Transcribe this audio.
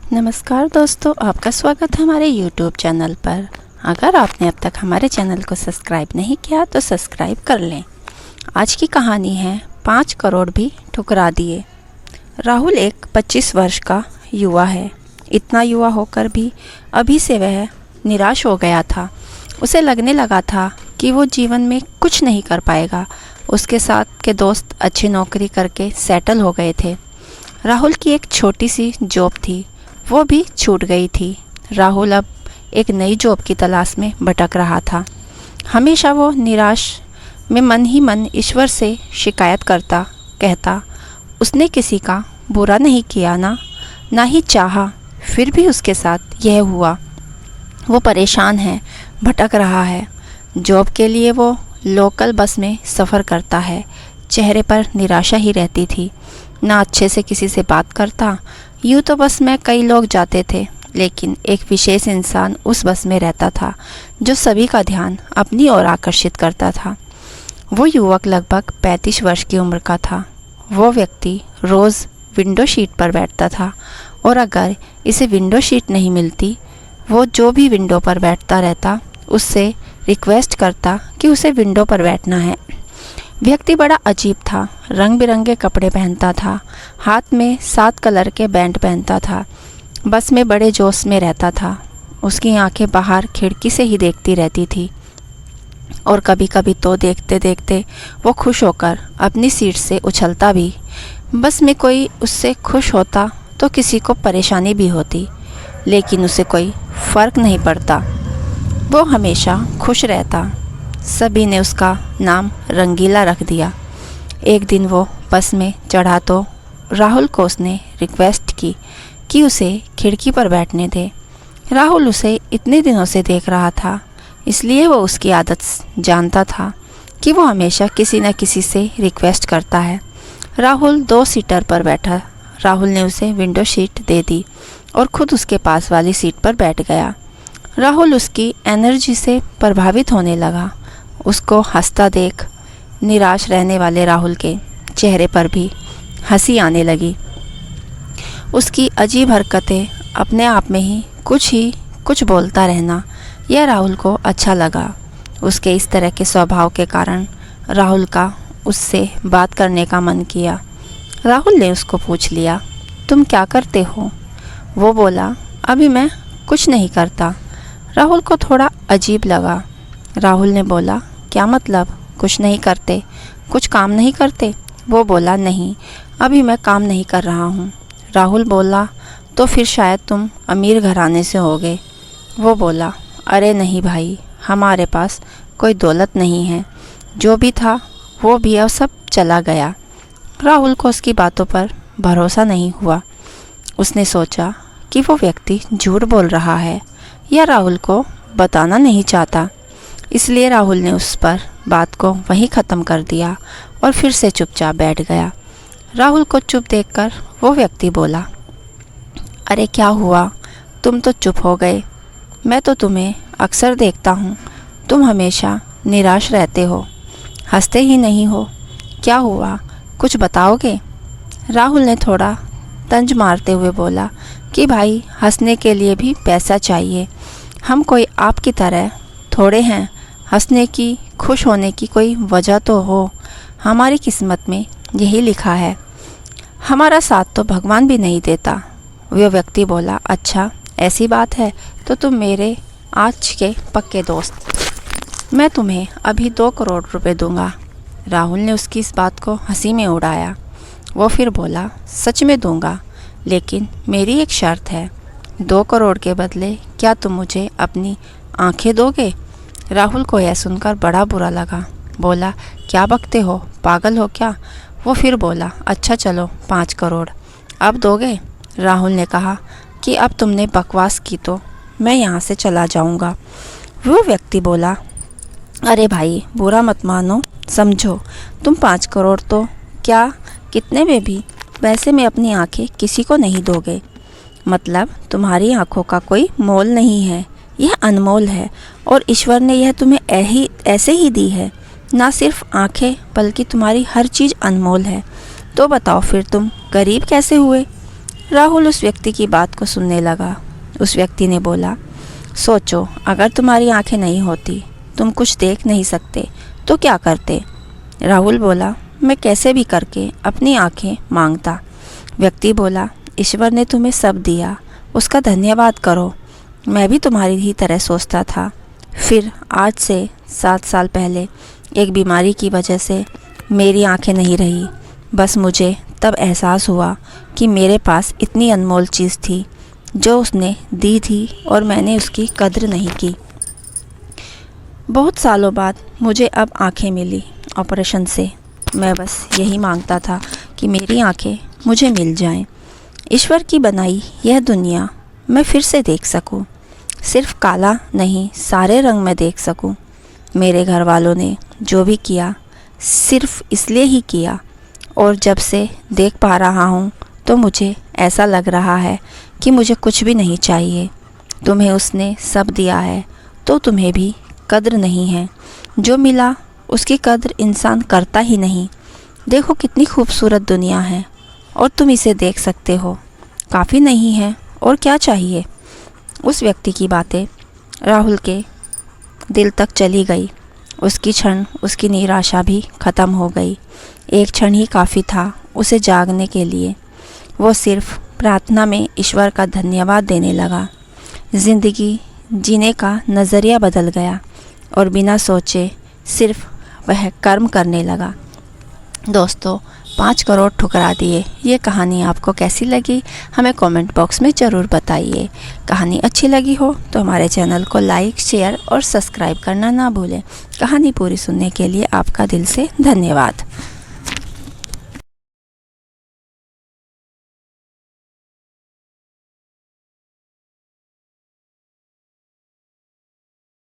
नमस्कार दोस्तों, आपका स्वागत है हमारे YouTube चैनल पर। अगर आपने अब तक हमारे चैनल को सब्सक्राइब नहीं किया तो सब्सक्राइब कर लें। आज की कहानी है 5 करोड़ भी ठुकरा दिए। राहुल एक 25 वर्ष का युवा है। इतना युवा होकर भी अभी से वह निराश हो गया था। उसे लगने लगा था कि वो जीवन में कुछ नहीं कर पाएगा। उसके साथ के दोस्त अच्छी नौकरी करके सेटल हो गए थे। राहुल की एक छोटी सी जॉब थी, वो भी छूट गई थी। राहुल अब एक नई जॉब की तलाश में भटक रहा था। हमेशा वो निराश में मन ही मन ईश्वर से शिकायत करता, कहता उसने किसी का बुरा नहीं किया ना ही चाहा, फिर भी उसके साथ यह हुआ। वो परेशान है, भटक रहा है। जॉब के लिए वो लोकल बस में सफ़र करता है। चेहरे पर निराशा ही रहती थी। ना अच्छे से किसी से बात करता। यूँ तो बस में कई लोग जाते थे, लेकिन एक विशेष इंसान उस बस में रहता था जो सभी का ध्यान अपनी ओर आकर्षित करता था। वो युवक लगभग 35 वर्ष की उम्र का था। वो व्यक्ति रोज़ विंडो सीट पर बैठता था और अगर इसे विंडो सीट नहीं मिलती, वो जो भी विंडो पर बैठता रहता उससे रिक्वेस्ट करता कि उसे विंडो पर बैठना है। व्यक्ति बड़ा अजीब था। रंग बिरंगे कपड़े पहनता था, हाथ में 7 कलर के बैंड पहनता था। बस में बड़े जोश में रहता था। उसकी आंखें बाहर खिड़की से ही देखती रहती थी और कभी कभी तो देखते देखते वो खुश होकर अपनी सीट से उछलता भी। बस में कोई उससे खुश होता तो किसी को परेशानी भी होती, लेकिन उसे कोई फ़र्क नहीं पड़ता। वो हमेशा खुश रहता। सभी ने उसका नाम रंगीला रख दिया। एक दिन वो बस में चढ़ा तो राहुल को उसने रिक्वेस्ट की कि उसे खिड़की पर बैठने दे। राहुल उसे इतने दिनों से देख रहा था, इसलिए वो उसकी आदत जानता था कि वो हमेशा किसी न किसी से रिक्वेस्ट करता है। राहुल 2 सीटर पर बैठा। राहुल ने उसे विंडो सीट दे दी और ख़ुद उसके पास वाली सीट पर बैठ गया। राहुल उसकी एनर्जी से प्रभावित होने लगा। उसको हंसता देख निराश रहने वाले राहुल के चेहरे पर भी हंसी आने लगी। उसकी अजीब हरकतें, अपने आप में ही कुछ बोलता रहना, यह राहुल को अच्छा लगा। उसके इस तरह के स्वभाव के कारण राहुल का उससे बात करने का मन किया। राहुल ने उसको पूछ लिया, तुम क्या करते हो? वो बोला, अभी मैं कुछ नहीं करता। राहुल को थोड़ा अजीब लगा। राहुल ने बोला, क्या मतलब कुछ नहीं करते, कुछ काम नहीं करते? वो बोला, नहीं, अभी मैं काम नहीं कर रहा हूँ। राहुल बोला, तो फिर शायद तुम अमीर घराने से होगे। वो बोला, अरे नहीं भाई, हमारे पास कोई दौलत नहीं है। जो भी था वो भी अब सब चला गया। राहुल को उसकी बातों पर भरोसा नहीं हुआ। उसने सोचा कि वो व्यक्ति झूठ बोल रहा है या राहुल को बताना नहीं चाहता। इसलिए राहुल ने उस पर बात को वहीं ख़त्म कर दिया और फिर से चुपचाप बैठ गया। राहुल को चुप देखकर वो व्यक्ति बोला, अरे क्या हुआ, तुम तो चुप हो गए। मैं तो तुम्हें अक्सर देखता हूँ, तुम हमेशा निराश रहते हो, हंसते ही नहीं हो। क्या हुआ, कुछ बताओगे? राहुल ने थोड़ा तंज मारते हुए बोला कि भाई, हंसने के लिए भी पैसा चाहिए। हम कोई आपकी तरह थोड़े हैं। हंसने की, खुश होने की कोई वजह तो हो। हमारी किस्मत में यही लिखा है। हमारा साथ तो भगवान भी नहीं देता। वह व्यक्ति बोला, अच्छा ऐसी बात है तो तुम मेरे आज के पक्के दोस्त। मैं तुम्हें अभी 2 करोड़ रुपए दूंगा। राहुल ने उसकी इस बात को हंसी में उड़ाया। वो फिर बोला, सच में दूंगा, लेकिन मेरी एक शर्त है। 2 करोड़ के बदले क्या तुम मुझे अपनी आंखें दोगे? राहुल को यह सुनकर बड़ा बुरा लगा। बोला, क्या बकते हो, पागल हो क्या? वो फिर बोला, अच्छा चलो 5 करोड़ अब दोगे? राहुल ने कहा कि अब तुमने बकवास की तो मैं यहाँ से चला जाऊँगा। वो व्यक्ति बोला, अरे भाई, बुरा मत मानो, समझो तुम 5 करोड़ तो क्या, कितने में भी वैसे में अपनी आंखें किसी को नहीं दोगे। मतलब तुम्हारी आंखों का कोई मोल नहीं है, यह अनमोल है और ईश्वर ने यह तुम्हें ऐसे ही दी है। ना सिर्फ आंखें बल्कि तुम्हारी हर चीज़ अनमोल है। तो बताओ फिर तुम गरीब कैसे हुए? राहुल उस व्यक्ति की बात को सुनने लगा। उस व्यक्ति ने बोला, सोचो, अगर तुम्हारी आंखें नहीं होती, तुम कुछ देख नहीं सकते, तो क्या करते? राहुल बोला, मैं कैसे भी करके अपनी आंखें मांगता। व्यक्ति बोला, ईश्वर ने तुम्हें सब दिया, उसका धन्यवाद करो। मैं भी तुम्हारी ही तरह सोचता था। फिर आज से 7 साल पहले एक बीमारी की वजह से मेरी आंखें नहीं रही। बस मुझे तब एहसास हुआ कि मेरे पास इतनी अनमोल चीज़ थी जो उसने दी थी और मैंने उसकी कद्र नहीं की। बहुत सालों बाद मुझे अब आंखें मिली ऑपरेशन से। मैं बस यही मांगता था कि मेरी आंखें मुझे मिल जाएं। ईश्वर की बनाई यह दुनिया मैं फिर से देख सकूं। सिर्फ काला नहीं, सारे रंग में देख सकूं। मेरे घर वालों ने जो भी किया सिर्फ इसलिए ही किया, और जब से देख पा रहा हूं तो मुझे ऐसा लग रहा है कि मुझे कुछ भी नहीं चाहिए। तुम्हें उसने सब दिया है तो तुम्हें भी कद्र नहीं है। जो मिला उसकी कद्र इंसान करता ही नहीं। देखो कितनी खूबसूरत दुनिया है और तुम इसे देख सकते हो। काफ़ी नहीं है और क्या चाहिए? उस व्यक्ति की बातें राहुल के दिल तक चली गई। उसकी निराशा भी ख़त्म हो गई। एक क्षण ही काफ़ी था उसे जागने के लिए। वो सिर्फ प्रार्थना में ईश्वर का धन्यवाद देने लगा। ज़िंदगी जीने का नज़रिया बदल गया और बिना सोचे सिर्फ वह कर्म करने लगा। दोस्तों, 5 करोड़ ठुकरा दिए, ये कहानी आपको कैसी लगी हमें कमेंट बॉक्स में ज़रूर बताइए। कहानी अच्छी लगी हो तो हमारे चैनल को लाइक, शेयर और सब्सक्राइब करना ना भूलें। कहानी पूरी सुनने के लिए आपका दिल से धन्यवाद।